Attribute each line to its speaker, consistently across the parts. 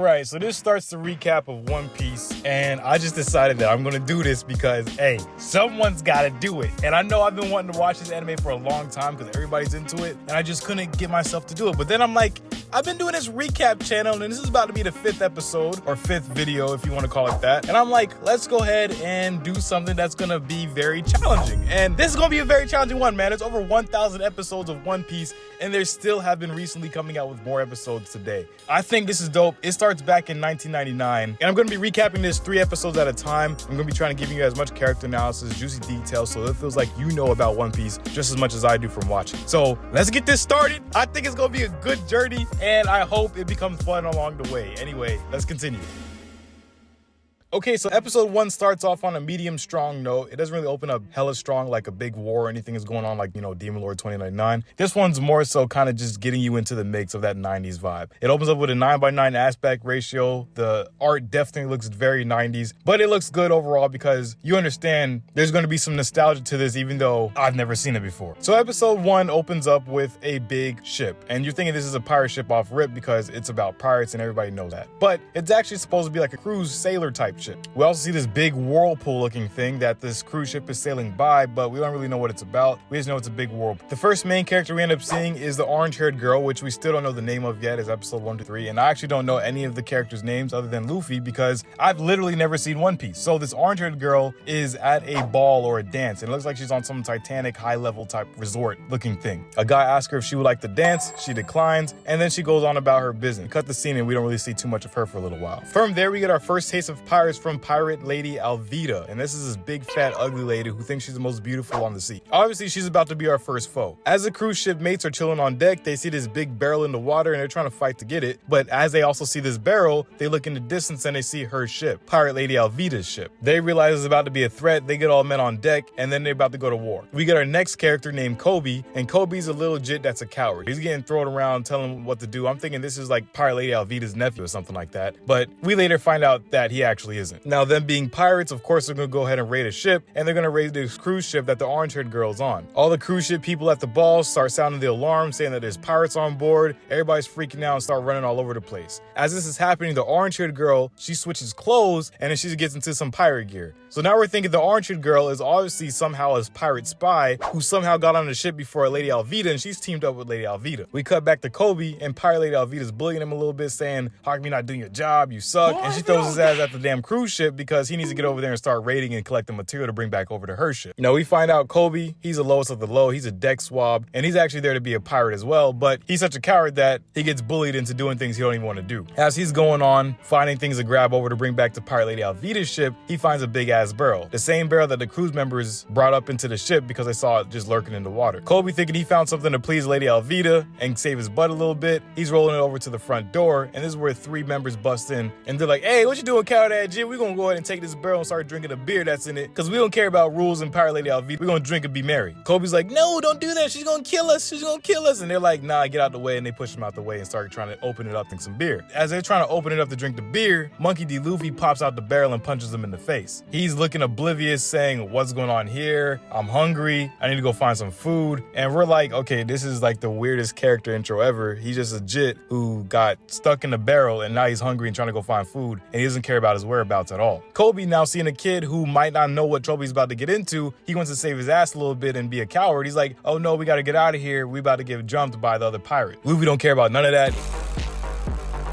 Speaker 1: Right, so this starts the recap of One Piece, and I just decided that I'm gonna do this because, hey, someone's gotta do it. And I know I've been wanting to watch this anime for a long time because everybody's into it, and I just couldn't get myself to do it. But then I'm like, I've been doing this recap channel, and this is about to be the 5th episode, or 5th video, if you want to call it that. And I'm like, let's go ahead and do something that's gonna be very challenging. And this is gonna be a very challenging one, man. There's over 1,000 episodes of One Piece, and there still have been recently coming out with more episodes today. I think this is dope. It starts back in 1999, and I'm going to be recapping this 3 episodes at a time. I'm going to be trying to give you as much character analysis, juicy details, so it feels like you know about One Piece just as much as I do from watching. So let's get this started. I think it's going to be a good journey, and I hope it becomes fun along the way. Anyway, let's continue. Okay, so episode 1 starts off on a medium strong note. It doesn't really open up hella strong like a big war or anything is going on like, Demon Lord 2099. This one's more so kind of just getting you into the mix of that 90s vibe. It opens up with a 9:9 aspect ratio. The art definitely looks very 90s, but it looks good overall because you understand there's going to be some nostalgia to this even though I've never seen it before. So episode 1 opens up with a big ship, and you're thinking this is a pirate ship off rip because it's about pirates and everybody knows that. But it's actually supposed to be like a cruise sailor type ship. We also see this big whirlpool looking thing that this cruise ship is sailing by, but we don't really know what it's about. We just know it's a big whirlpool. The first main character we end up seeing is the orange-haired girl, which we still don't know the name of yet, is episode 1 to 3, and I actually don't know any of the characters' names other than Luffy because I've literally never seen One Piece. So this orange-haired girl is at a ball or a dance, and it looks like she's on some Titanic high-level type resort looking thing. A guy asks her if she would like to dance, she declines, and then she goes on about her business. Cut the scene and we don't really see too much of her for a little while. From there, we get our first taste of pirates from pirate lady Alvida, and this is this big fat ugly lady who thinks she's the most beautiful on the sea. Obviously she's about to be our first foe. As the cruise ship mates are chilling on deck, they see this big barrel in the water and they're trying to fight to get it, but as they also see this barrel, they look in the distance and they see her ship, pirate lady Alvida's ship. They realize it's about to be a threat, they get all men on deck, and then they're about to go to war. We get our next character named Kobe, and Kobe's a little jit that's a coward. He's getting thrown around telling him what to do. I'm thinking this is like pirate lady Alvida's nephew or something like that, but we later find out that he actually isn't. Now them being pirates, of course, they're gonna go ahead and raid a ship, and they're gonna raid this cruise ship that the orange-haired girl's on. All the cruise ship people at the ball start sounding the alarm, saying that there's pirates on board. Everybody's freaking out and start running all over the place. As this is happening, the orange-haired girl, she switches clothes, and then she gets into some pirate gear. So now we're thinking the orange-haired girl is obviously somehow a pirate spy who somehow got on the ship before Lady Alvida, and she's teamed up with Lady Alvida. We cut back to Kobe, and pirate Lady Alvida's bullying him a little bit, saying, "How come you're not doing your job? You suck." And she throws his ass at the damn cruise ship because he needs to get over there and start raiding and collecting material to bring back over to her ship. We find out Kobe, he's the lowest of the low. He's a deck swab, and he's actually there to be a pirate as well, but he's such a coward that he gets bullied into doing things he don't even want to do. As he's going on, finding things to grab over to bring back to pirate Lady Alvida's ship, he finds a big-ass barrel. The same barrel that the cruise members brought up into the ship because they saw it just lurking in the water. Kobe, thinking he found something to please Lady Alvida and save his butt a little bit, he's rolling it over to the front door, and this is where 3 members bust in, and they're like, "Hey, what you doing, coward ass Jim? We're gonna go ahead and take this barrel and start drinking the beer that's in it, because we don't care about rules and pirate Lady Alvida. We're gonna drink and be merry." Kobe's like, "No, don't do that. She's gonna kill us. She's gonna kill us." And they're like, "Nah, get out the way." And they push him out the way and start trying to open it up to some beer. As they're trying to open it up to drink the beer, Monkey D. Luffy pops out the barrel and punches him in the face. He's looking oblivious, saying, "What's going on here? I'm hungry. I need to go find some food." And we're like, okay, this is like the weirdest character intro ever. He's just a jit who got stuck in the barrel and now he's hungry and trying to go find food, and he doesn't care about his whereabouts at all. Kobe, now seeing a kid who might not know what trouble he's about to get into, he wants to save his ass a little bit and be a coward. He's like, "Oh no, we gotta get out of here. We about to get jumped by the other pirate." Luffy don't care about none of that.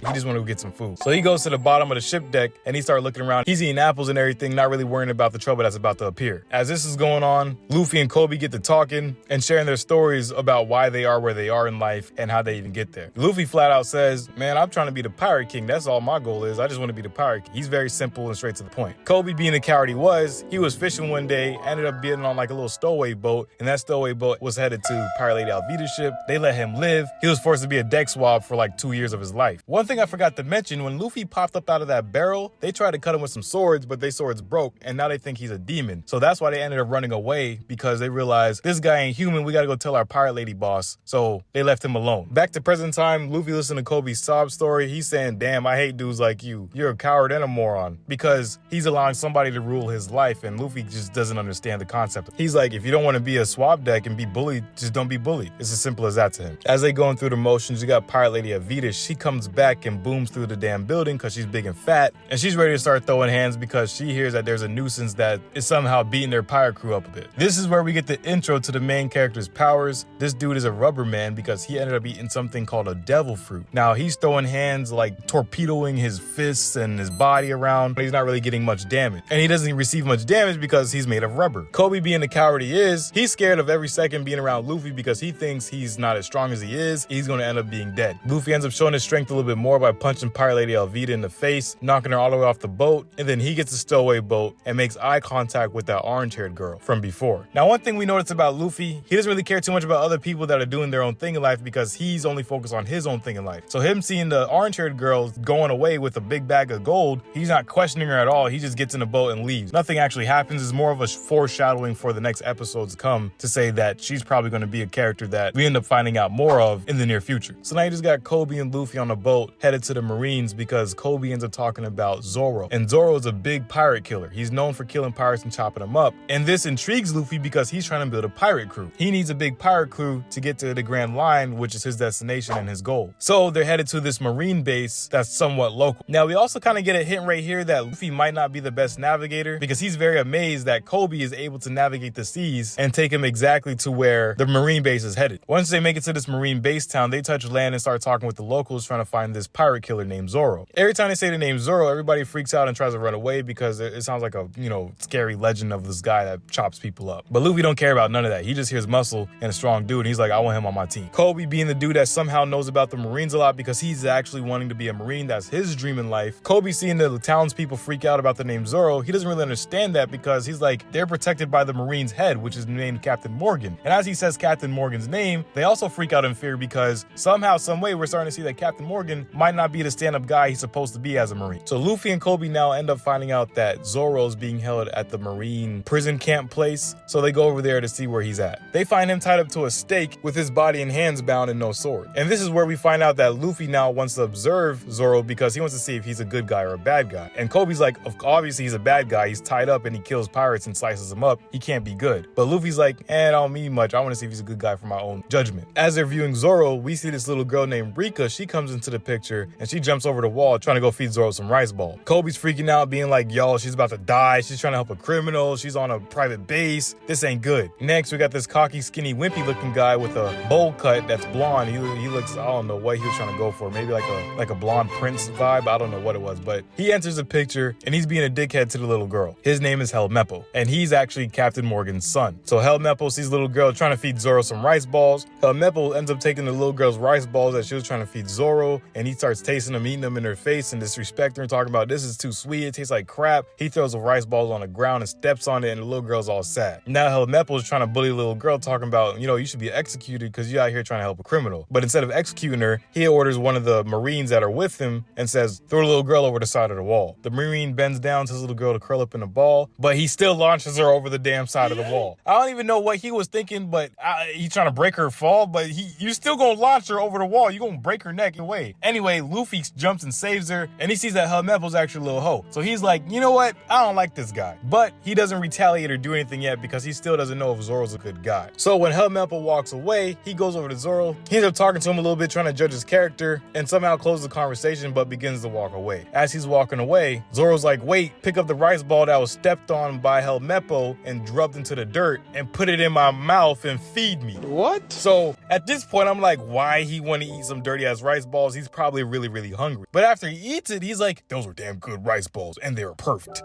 Speaker 1: He just wanted to get some food. So he goes to the bottom of the ship deck and he started looking around. He's eating apples and everything, not really worrying about the trouble that's about to appear. As this is going on, Luffy and Kobe get to talking and sharing their stories about why they are where they are in life and how they even get there. Luffy flat out says, "Man, I'm trying to be the pirate king. That's all my goal is. I just want to be the pirate king." He's very simple and straight to the point. Kobe, being the coward he was fishing one day, ended up being on like a little stowaway boat, and that stowaway boat was headed to pirate Lady Alvida's ship. They let him live. He was forced to be a deck swab for like 2 years of his life. One thing I forgot to mention, when Luffy popped up out of that barrel, they tried to cut him with some swords, but their swords broke, and now they think he's a demon. So that's why they ended up running away, because they realized this guy ain't human. We gotta go tell our pirate lady boss. So they left him alone. Back to present time, Luffy listened to Kobe's sob story. He's saying, "Damn, I hate dudes like you. You're a coward and a moron," because he's allowing somebody to rule his life, and Luffy just doesn't understand the concept. He's like, if you don't want to be a swab deck and be bullied, just don't be bullied. It's as simple as that to him. As they going through the motions, you got pirate lady Alvida. She comes back back and booms through the damn building because she's big and fat. And she's ready to start throwing hands because she hears that there's a nuisance that is somehow beating their pirate crew up a bit. This is where we get the intro to the main character's powers. This dude is a rubber man because he ended up eating something called a devil fruit. Now he's throwing hands like torpedoing his fists and his body around, but he's not really getting much damage. And he doesn't receive much damage because he's made of rubber. Kobe, being the coward he is, he's scared of every second being around Luffy because he thinks he's not as strong as he is. He's going to end up being dead. Luffy ends up showing his strength a little bit more by punching Pirate Lady Alvida in the face, knocking her all the way off the boat, and then he gets a stowaway boat and makes eye contact with that orange-haired girl from before. Now, one thing we noticed about Luffy, he doesn't really care too much about other people that are doing their own thing in life because he's only focused on his own thing in life. So him seeing the orange-haired girl going away with a big bag of gold, he's not questioning her at all. He just gets in the boat and leaves. Nothing actually happens. It's more of a foreshadowing for the next episodes to come to say that she's probably going to be a character that we end up finding out more of in the near future. So now you just got Kobe and Luffy on a boat headed to the Marines because Kobe ends up talking about Zoro. And Zoro is a big pirate killer. He's known for killing pirates and chopping them up. And this intrigues Luffy because he's trying to build a pirate crew. He needs a big pirate crew to get to the Grand Line, which is his destination and his goal. So they're headed to this Marine base that's somewhat local. Now we also kind of get a hint right here that Luffy might not be the best navigator because he's very amazed that Kobe is able to navigate the seas and take him exactly to where the Marine base is headed. Once they make it to this Marine base town, they touch land and start talking with the locals trying to find this pirate killer named Zoro. Every time they say the name Zoro, everybody freaks out and tries to run away because it sounds like a, scary legend of this guy that chops people up. But Luffy don't care about none of that. He just hears muscle and a strong dude and he's like, I want him on my team. Kobe, being the dude that somehow knows about the Marines a lot because he's actually wanting to be a Marine, that's his dream in life. Kobe, seeing the townspeople freak out about the name Zoro, he doesn't really understand that because he's like, they're protected by the Marine's head, which is named Captain Morgan. And as he says Captain Morgan's name, they also freak out in fear because somehow, some way, we're starting to see that Captain Morgan might not be the stand-up guy he's supposed to be as a Marine. So Luffy and Kobe now end up finding out that Zoro's being held at the Marine prison camp place, so they go over there to see where he's at. They find him tied up to a stake with his body and hands bound and no sword. And this is where we find out that Luffy now wants to observe Zoro because he wants to see if he's a good guy or a bad guy. And Kobe's like, obviously he's a bad guy. He's tied up and he kills pirates and slices them up. He can't be good. But Luffy's like, I don't mean much. I want to see if he's a good guy for my own judgment. As they're viewing Zoro, we see this little girl named Rika. She comes into the picture and she jumps over the wall trying to go feed Zoro some rice balls. Kobe's freaking out, being like, yo, she's about to die. She's trying to help a criminal. She's on a private base. This ain't good. Next, we got this cocky, skinny, wimpy looking guy with a bowl cut that's blonde. He looks, I don't know what he was trying to go for. Maybe like a blonde prince vibe. I don't know what it was, but he enters the picture and he's being a dickhead to the little girl. His name is Helmeppo, and he's actually Captain Morgan's son. So Helmeppo sees the little girl trying to feed Zoro some rice balls. Helmeppo ends up taking the little girl's rice balls that she was trying to feed Zoro, and he starts tasting them, eating them in her face and disrespecting her, talking about this is too sweet, it tastes like crap. He throws the rice balls on the ground and steps on it, and the little girl's all sad. Now Helmeppo is trying to bully the little girl, talking about, you should be executed because you're out here trying to help a criminal. But instead of executing her, he orders one of the Marines that are with him and says, throw the little girl over the side of the wall. The Marine bends down, tells the little girl to curl up in a ball, but he still launches her over the damn side of the wall. I don't even know what he was thinking, but he's trying to break her fall, but you still gonna launch her over the wall. You gonna break her neck away. Anyway, Luffy jumps and saves her, and he sees that Helmeppo's actually a little hoe. So he's like, you know what? I don't like this guy. But he doesn't retaliate or do anything yet because he still doesn't know if Zoro's a good guy. So when Helmeppo walks away, he goes over to Zoro. He ends up talking to him a little bit, trying to judge his character, and somehow closes the conversation, but begins to walk away. As he's walking away, Zoro's like, wait, pick up the rice ball that was stepped on by Helmeppo and drubbed into the dirt and put it in my mouth and feed me.
Speaker 2: What?
Speaker 1: So at this point, I'm like, why he want to eat some dirty ass rice balls? He's probably really, really hungry. But after he eats it, he's like, those were damn good rice balls and they were perfect.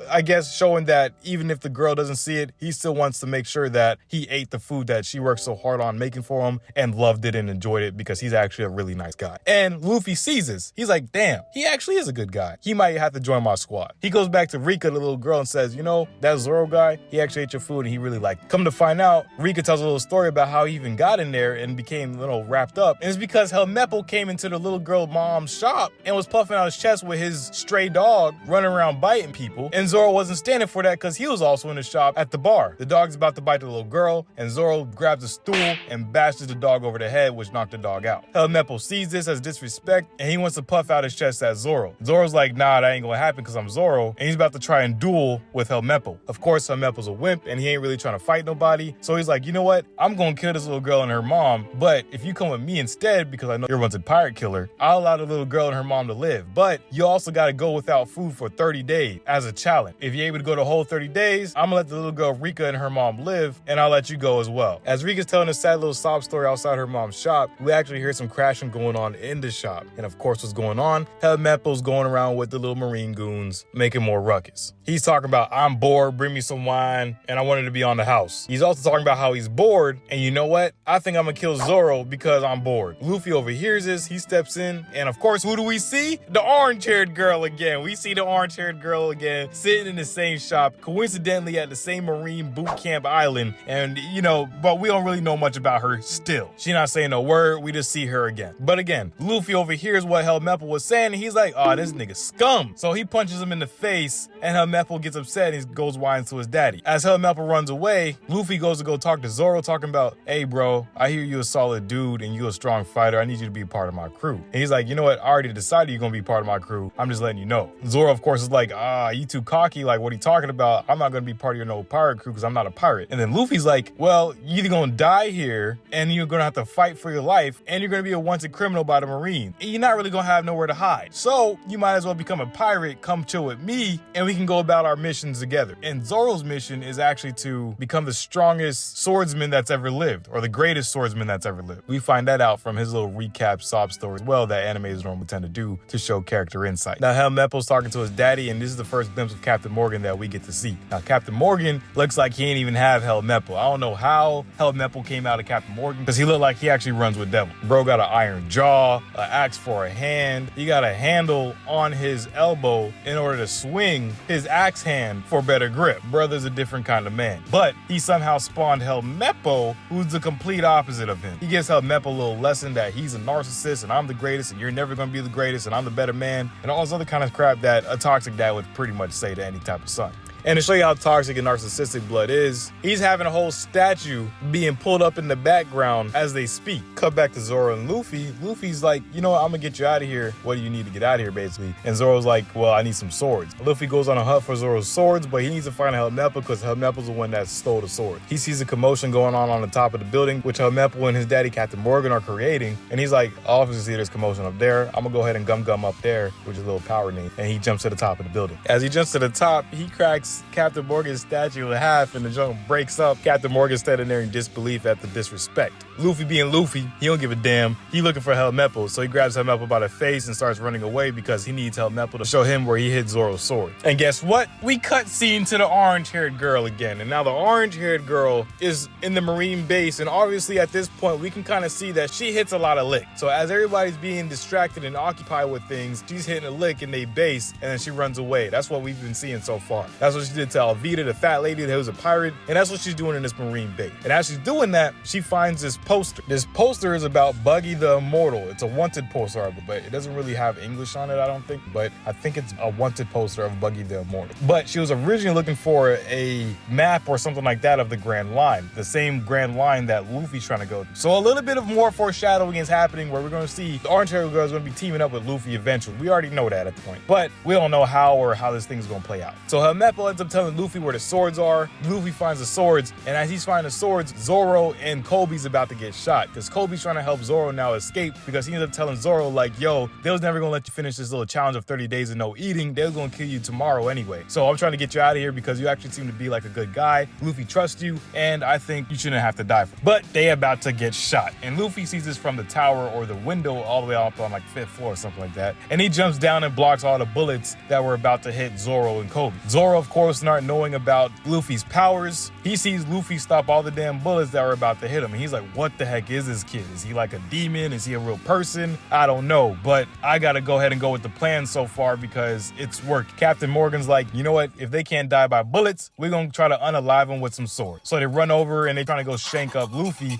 Speaker 1: I guess showing that even if the girl doesn't see it, he still wants to make sure that he ate the food that she worked so hard on making for him and loved it and enjoyed it because he's actually a really nice guy. And Luffy sees this. He's like, damn, he actually is a good guy. He might have to join my squad. He goes back to Rika, the little girl, and says, that Zoro guy, he actually ate your food and he really liked it. Come to find out, Rika tells a little story about how he even got in there and became wrapped up. And it's because Helmeppo came into the little girl mom's shop and was puffing out his chest with his stray dog running around biting people. And Zoro wasn't standing for that because he was also in the shop at the bar. The dog's about to bite the little girl, and Zoro grabs a stool and bashes the dog over the head, which knocked the dog out. Helmeppo sees this as disrespect, and he wants to puff out his chest at Zoro. Zoro's like, nah, that ain't gonna happen because I'm Zoro, and he's about to try and duel with Helmeppo. Of course, Helmeppo's a wimp, and he ain't really trying to fight nobody, so he's like, you know what? I'm gonna kill this little girl and her mom, but if you come with me instead, because I know you're a wanted pirate killer, I'll allow the little girl and her mom to live. But you also got to go without food for 30 days as a challenge. If you're able to go the whole 30 days, I'm going to let the little girl Rika and her mom live, and I'll let you go as well. As Rika's telling a sad little sob story outside her mom's shop, we actually hear some crashing going on in the shop. And of course, what's going on? Helmeppo's going around with the little Marine goons, making more ruckus. He's talking about, I'm bored, bring me some wine, and I wanted to be on the house. He's also talking about how he's bored, and you know what? I think I'm gonna kill Zoro because I'm bored. Luffy overhears this, he steps in, and of course, who do we see? The orange-haired girl again. We see the orange-haired girl again, sitting in the same shop, coincidentally at the same Marine boot camp island, and but we don't really know much about her still. She's not saying a word, we just see her again. But again, Luffy overhears what Helmeppo was saying, and he's like, oh, this nigga scum. So he punches him in the face, and Helmeppo gets upset, and he goes whining to his daddy. As Helmeppo runs away, Luffy goes to go talk to Zoro, talking about, hey bro, I hear you a solid dude, and you a strong fighter, I need you to be a part of my crew. And he's like, you know what, I already decided you're gonna be part of my crew, I'm just letting you know. Zoro, of course, is like, you too cocky, like, what are you talking about? I'm not gonna be part of your no pirate crew, because I'm not a pirate. And then Luffy's like, well, you're either gonna die here, and you're gonna have to fight for your life, and you're gonna be a wanted criminal by the Marine, and you're not really gonna have nowhere to hide. So, you might as well become a pirate, come chill with me, and we can go about our missions together. And Zoro's mission is actually to become the strongest swordsman that's ever lived, or the greatest swordsman that's ever lived. We find that out from his little recap sob story as well that animators normally tend to do to show character insight. Now, Helmeppo's talking to his daddy, and this is the first glimpse of Captain Morgan that we get to see. Now, Captain Morgan looks like he ain't even have Helmeppo. I don't know how Helmeppo came out of Captain Morgan, because he looked like he actually runs with Devil. Bro got an iron jaw, an axe for a hand. He got a handle on his elbow in order to swing his axe hand for better grip. Brother's a different kind of man. But he somehow spawned Helmeppo, who's the complete opposite of him. He gives Helmeppo a little lesson that he's a narcissist, and I'm the greatest, and you're never gonna be the greatest, and I'm the better man, and all this other kind of crap that a toxic dad would pretty much say to any type of son. And to show you how toxic and narcissistic Blood is, he's having a whole statue being pulled up in the background as they speak. Cut back to Zoro and Luffy. Luffy's like, you know what, I'm gonna get you out of here. What do you need to get out of here, basically? And Zoro's like, well, I need some swords. Luffy goes on a hunt for Zoro's swords, but he needs to find Helmeppo because Helmeppo's the one that stole the sword. He sees a commotion going on the top of the building, which Helmeppo and his daddy, Captain Morgan, are creating. And he's like, obviously there's commotion up there. I'm gonna go ahead and gum up there, which is a little power name. And he jumps to the top of the building. As he jumps to the top, he cracks Captain Morgan's statue in half, and the jungle breaks up. Captain Morgan standing there in disbelief at the disrespect. Luffy being Luffy, he don't give a damn. He looking for Helmeppo, so he grabs Helmeppo by the face and starts running away because he needs Helmeppo to show him where he hid Zoro's sword. And guess what? We cut scene to the orange-haired girl again, and now the orange-haired girl is in the Marine base, and obviously at this point we can kind of see that she hits a lot of lick. So as everybody's being distracted and occupied with things, she's hitting a lick in their base, and then she runs away. That's what we've been seeing so far. That's what she did to Alvida, the fat lady that was a pirate, and that's what she's doing in this Marine base. And as she's doing that, she finds this poster. This poster is about Buggy the Immortal. It's a wanted poster, but it doesn't really have English on it, I don't think, but I think it's a wanted poster of Buggy the Immortal. But she was originally looking for a map or something like that of the Grand Line, the same Grand Line that Luffy's trying to go to. So a little bit of more foreshadowing is happening where we're going to see the orange-haired girl is going to be teaming up with Luffy eventually. We already know that at the point, but we don't know how this thing is going to play out. So Helmeppo ends up telling Luffy where the swords are. Luffy finds the swords, and as he's finding the swords, Zoro and Kobe's about to get shot because Kobe's trying to help Zoro now escape because he ends up telling Zoro like, yo, they was never gonna let you finish this little challenge of 30 days of no eating. They was gonna kill you tomorrow anyway. So I'm trying to get you out of here because you actually seem to be like a good guy. Luffy trusts you, and I think you shouldn't have to die for it. But they about to get shot, and Luffy sees this from the tower or the window all the way up on like 5th floor or something like that, and he jumps down and blocks all the bullets that were about to hit Zoro and Kobe. Zoro, of course, not knowing about Luffy's powers, he sees Luffy stop all the damn bullets that were about to hit him, and he's like, what the heck is this kid? Is he like a demon? Is he a real person? I don't know, but I gotta go ahead and go with the plan so far because it's worked. Captain Morgan's like, you know what? If they can't die by bullets, we're gonna try to unalive them with some swords. So they run over and they trying to go shank up Luffy.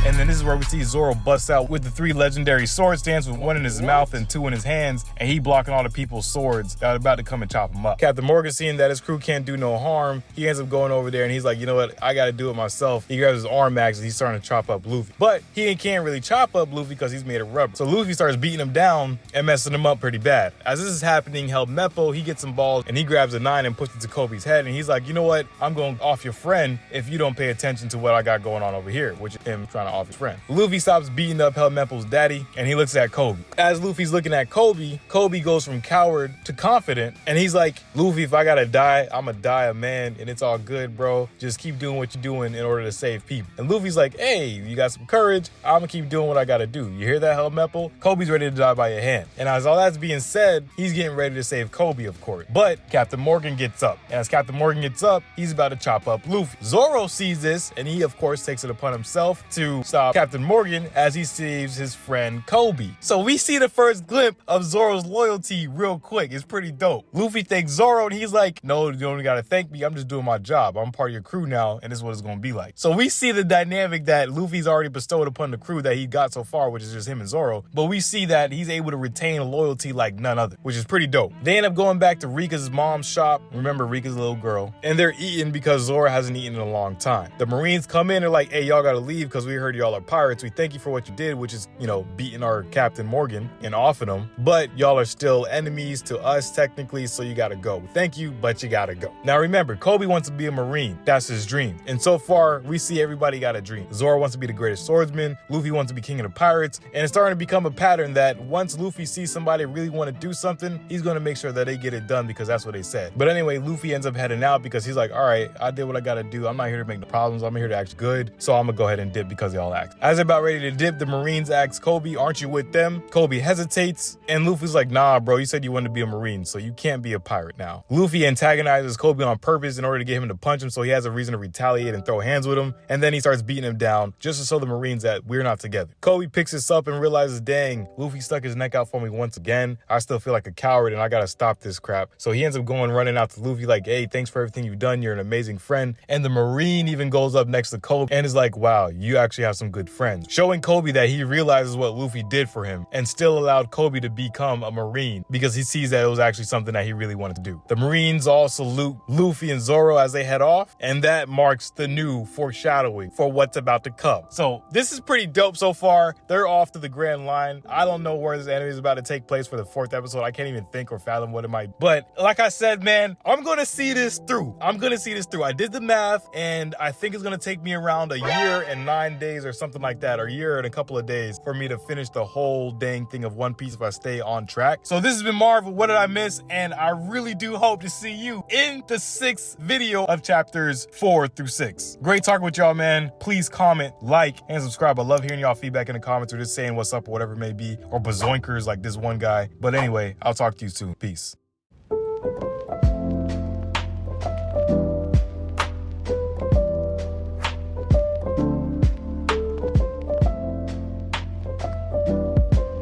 Speaker 1: And then this is where we see Zoro bust out with the 3 legendary sword stands with 1 in his mouth and 2 in his hands, and he blocking all the people's swords that are about to come and chop him up. Captain Morgan, seeing that his crew can't do no harm, he ends up going over there and he's like, you know what, I gotta do it myself. He grabs his arm axe and he's starting to chop up Luffy. But he can't really chop up Luffy because he's made of rubber. So Luffy starts beating him down and messing him up pretty bad. As this is happening, Helmeppo, he gets involved and he grabs a 9 and puts it to Kobe's head, and he's like, you know what, I'm going off your friend if you don't pay attention to what I got going on over here, which is him trying to off his friend. Luffy stops beating up Helmeppel's daddy, and he looks at Kobe. As Luffy's looking at Kobe, Kobe goes from coward to confident, and he's like, Luffy, if I gotta die, I'ma die a man, and it's all good, bro. Just keep doing what you're doing in order to save people. And Luffy's like, hey, you got some courage, I'ma keep doing what I gotta do. You hear that, Helmeppel? Kobe's ready to die by your hand. And as all that's being said, he's getting ready to save Kobe, of course. But Captain Morgan gets up. And as Captain Morgan gets up, he's about to chop up Luffy. Zoro sees this, and he, of course, takes it upon himself to stop Captain Morgan as he saves his friend Kobe. So we see the first glimpse of Zoro's loyalty real quick. It's pretty dope. Luffy thanks Zoro, and he's like, no, you don't gotta thank me. I'm just doing my job. I'm part of your crew now, and this is what it's gonna be like. So we see the dynamic that Luffy's already bestowed upon the crew that he got so far, which is just him and Zoro. But we see that he's able to retain loyalty like none other, which is pretty dope. They end up going back to Rika's mom's shop. Remember, Rika's a little girl. And they're eating because Zoro hasn't eaten in a long time. The Marines come in, they're like, hey, y'all gotta leave because we heard y'all are pirates. We thank you for what you did, which is, you know, beating our Captain Morgan and offing him. But y'all are still enemies to us technically, so you gotta go. Thank you, but you gotta go. Now remember, Kobe wants to be a Marine. That's his dream. And so far, we see everybody got a dream. Zoro wants to be the greatest swordsman. Luffy wants to be king of the pirates. And it's starting to become a pattern that once Luffy sees somebody really want to do something, he's going to make sure that they get it done because that's what they said. But anyway, Luffy ends up heading out because he's like, all right, I did what I got to do. I'm not here to make no problems. I'm here to act good. So I'm going to go ahead and dip because they all act. As they're about ready to dip, the Marines ask Kobe, aren't you with them? Kobe hesitates. And Luffy's like, nah, bro, you said you wanted to be a Marine, so you can't be a pirate now. Luffy antagonizes Kobe on purpose in order to get him to punch him so he has a reason to retaliate and throw hands with him. And then he starts beating him down just to show the Marines that we're not together. Kobe picks this up and realizes, dang, Luffy stuck his neck out for me once again. I still feel like a coward and I gotta stop this crap. So he ends up going running out to Luffy like, hey, thanks for everything you've done. You're an amazing friend. And the Marine even goes up next to Kobe and is like, wow, you actually have some good friends. Showing Kobe that he realizes what Luffy did for him and still allowed Kobe to become a Marine because he sees that it was actually something that he really wanted to do. The Marines all salute Luffy and Zoro as they head off, and that marks the new foreshadowing for what's about to come. So this is pretty dope so far. They're off to the Grand Line. I don't know where this anime is about to take place for the 4th episode. I can't even think or fathom what it might. But like I said, man, I'm going to see this through. I did the math, and I think it's going to take me around a year and 9 days or something like that, or a year and a couple of days for me to finish the whole dang thing of One Piece if I stay on track. So this has been Marvel. What did I miss? And I really do hope to see you in the 6th video of chapters 4 through 6. Great talking with y'all, man. Please comment, like, and subscribe. I love hearing y'all feedback in the comments or just saying what's up or whatever it may be, or bazoinkers like this one guy. But anyway, I'll talk to you soon. Peace.